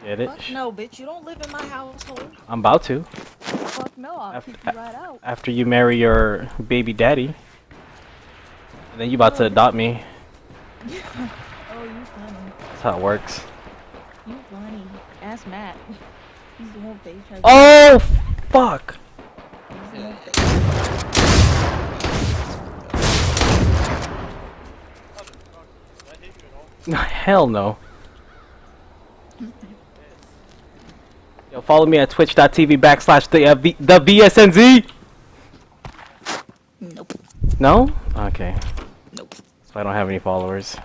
Get it? Fuck no, bitch. You don't live in my household. I'm about to. Fuck no, I'll kick you right out. After you marry your baby daddy. And then you about to adopt me. Oh, you funny. That's how it works. You funny. Ask Matt. He's the one face. Oh, fuck! He's the one face. Hell no. Yo, follow me at twitch.tv/the VSNZ. Nope. No? Okay. Nope. So I don't have any followers.